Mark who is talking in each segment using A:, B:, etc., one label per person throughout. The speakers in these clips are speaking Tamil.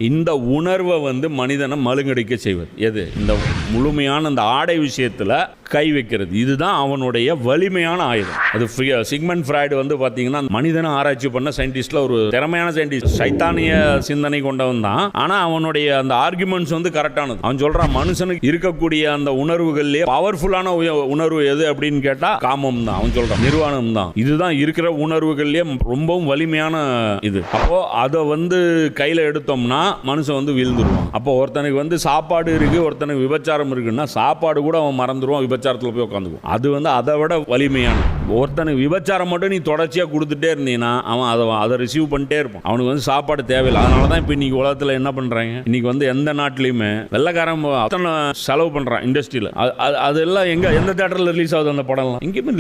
A: இந்த உணர்வை மனிதனை மழுங்கடிக்க செய்வது எது? இந்த முழுமையான அந்த ஆடை விஷயத்தில் கை வைக்கிறது. இதுதான் அவனுடைய வலிமையான ஆயுதம். அது சிக்மண்ட் ஃப்ராய்டு பார்த்தீங்கன்னா மனிதனை ஆராய்ச்சி பண்ண சயின்டிஸ்ட்ல ஒரு திறமையான சயின்டிஸ்ட், சைத்தானிய சிந்தனை கொண்டவன் தான். ஆனால் அவனுடைய அந்த ஆர்குமெண்ட்ஸ் கரெக்டானது. அவன் சொல்றான், மனுஷனுக்கு இருக்கக்கூடிய அந்த உணர்வுகள்லேயே பவர்ஃபுல்லான உணர்வு எது அப்படின்னு கேட்டா காமம் தான். அவன் சொல்றான் நிர்வாணம் தான். இதுதான் இருக்கிற உணர்வுகள்லேயே ரொம்பவும் வலிமையான இது. அப்போ அதை கையில் எடுத்தோம்னா மனுஷன் வீழ்ந்துருவான். அப்போ ஒருத்தனுக்கு சாப்பாடு இருக்கு, ஒருத்தனுக்கு விபச்சாரம் இருக்குன்னா சாப்பாடு கூட அவன் மறந்துடுவான், விபச்சாரத்தில் போய் உட்காந்துக்குவான். அது அதை விட வலிமையான. ஒருத்தனுக்கு விபச்சாரம் மட்டும் நீ தொடர்ச்சியாக கொடுத்துட்டே இருந்தீங்கன்னா அவன் அதை ரிசீவ் பண்ணிட்டே இருப்பான். அவனுக்கு சாப்பாடு தேவையில்லை. அதனால தான் இப்போ இன்னைக்கு உலகத்தில் என்ன பண்ணுறாங்க, இன்னைக்கு எந்த நாட்டிலையுமே வெள்ளைக்காரன் அத்தனை செலவு பண்ணுறான் இண்டஸ்ட்ரியில். அதெல்லாம் எந்த தேட்டரில் ரிலீஸ் ஆகுது அந்த படம்லாம்? எங்கேயுமே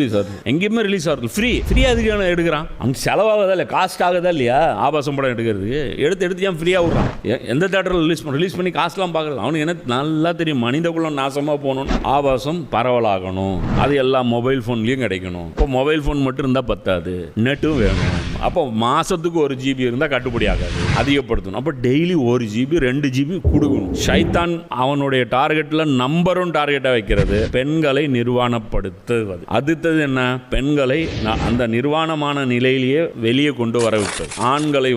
A: ரிலீஸ் ஆகுது. ஃப்ரீ அதுக்கு எடுக்கிறான். அங்கே செலவாகுதா இல்லை, காஸ்ட் ஆகுதா இல்லையா? ஆபாசம் படம் எடுக்கிறதுக்கு எடுத்து ஏன் ஃப்ரீயாக விடுறான்? எந்த தேட்டரில் ரிலீஸ் பண்ணி காசுலாம் பார்க்குறது? அவனுக்கு என்ன நல்லா தெரியும், மனிதக்குள்ள நாசமாக போகணும், ஆபாசம் பரவலாகணும், அது எல்லாம் மொபைல் ஃபோன்லேயும் கிடைக்கணும். இப்போ மொபைல் ஃபோன் மட்டும் இருந்தால் பத்தாது, நெட்டும் வேணும். அப்போ மாதத்துக்கு 1 GB இருந்தால் கட்டுப்படி ஆகாது, அதிகப்படுத்தணும். அப்போ டெய்லி 1 GB 2 GB கொடுக்கணும். ஷைத்தான் அவனுடைய டார்கெட்டில் நம்பர் 1 டார்கெட்டாக வைக்கிறது பெண்களை நிர்வாணப்படுத்துவது. அடுத்தது என்ன? பெண்களை அந்த நிர்வாணமான நிலையிலேயே வெளியே கொண்டு வர வைப்பது, ஆண்களை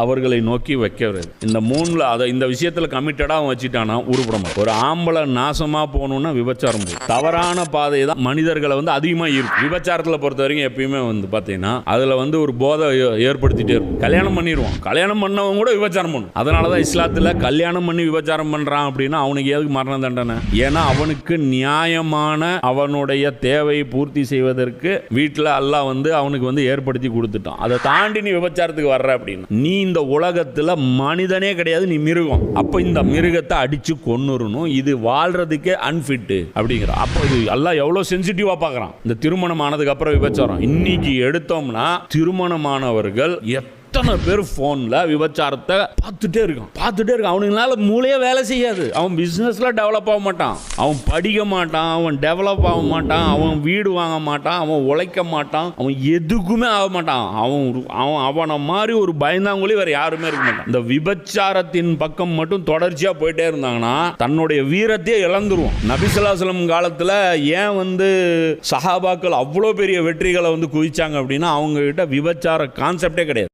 A: அவர்களை நோக்கி வைக்கிறது. இந்த 3ல இந்த விஷயத்தில் கமிட்டடாக அவன் வச்சுட்டானா உருப்படமா. ஒரு ஆம்பளை நாசமாக போகணும்னா விபச்சாரம் போகும். தவறான பாதை தான் மனிதர்களை அதிகமாக இருக்கும். விபச்சாரத்தில் பொறுத்த வரைக்கும் எப்பயுமே பார்த்தீங்கன்னா அதில் ஒரு போதை ஏற்படுத்திட்டே இருக்கும். கல்யாணம் பண்ணிடுவான், கல்யாணம் பண்ணவங்க கூட விபச்சாரம் பண்ணும். அதனால தான் இஸ்லாத்தில் கல்யாணம் பண்ணி விபச்சாரம் பண்ணுறான் அப்படின்னா அவனுக்கு எதுக்கு மரண தண்டனை? ஏன்னா அவனுக்கு நியாயமான அவனுடைய தேவையை பூர்த்தி செய்வதற்கு வீட்டில் அல்லாஹ் அவனுக்கு ஏற்படுத்தி கொடுத்துட்டான். அதை தாண்டி நீ விபச்சாரத்துக்கு வர்ற அப்படின்னா நீ இந்த உலகத்தில் மனிதனே கிடையாது, நீ மிருகம். அப்போ இந்த மிருகத்தை அடிச்சு கொன்னுறணும். இது வாழ்றதுக்கே அன்ஃபிட்டு அப்படிங்கிற. அப்போ இது எல்லாம் எவ்வளோ சென்சிட்டிவா பார்க்குறான். இந்த திருமணம் ஆனதுக்கு அப்புறம் விபச்சாரம் இன்னைக்கு எடுத்தோம்னா திருமணமானவர்கள் எத்தனை பேர் ஃபோனில் விபச்சாரத்தை பார்த்துட்டே இருக்கான். அவனுங்களால மூளையே வேலை செய்யாது. அவன் பிஸ்னஸில் டெவலப் ஆக மாட்டான், அவன் படிக்க மாட்டான், அவன் டெவலப் ஆக மாட்டான், அவன் வீடு வாங்க மாட்டான், அவன் உழைக்க மாட்டான், அவன் எதுக்குமே ஆக மாட்டான். அவனை மாதிரி ஒரு பயந்தாங்குழி வேற யாருமே இருக்க மாட்டான். இந்த விபச்சாரத்தின் பக்கம் மட்டும் தொடர்ச்சியாக போயிட்டே இருந்தாங்கன்னா தன்னுடைய வீரத்தையே இழந்துருவான். நபி ஸல்லல்லாஹு அலைஹி வஸல்லம் காலத்தில் ஏன் சஹாபாக்கள் அவ்வளோ பெரிய வெற்றிகளை குவிச்சாங்க அப்படின்னா அவங்க கிட்ட விபச்சார கான்செப்டே கிடையாது.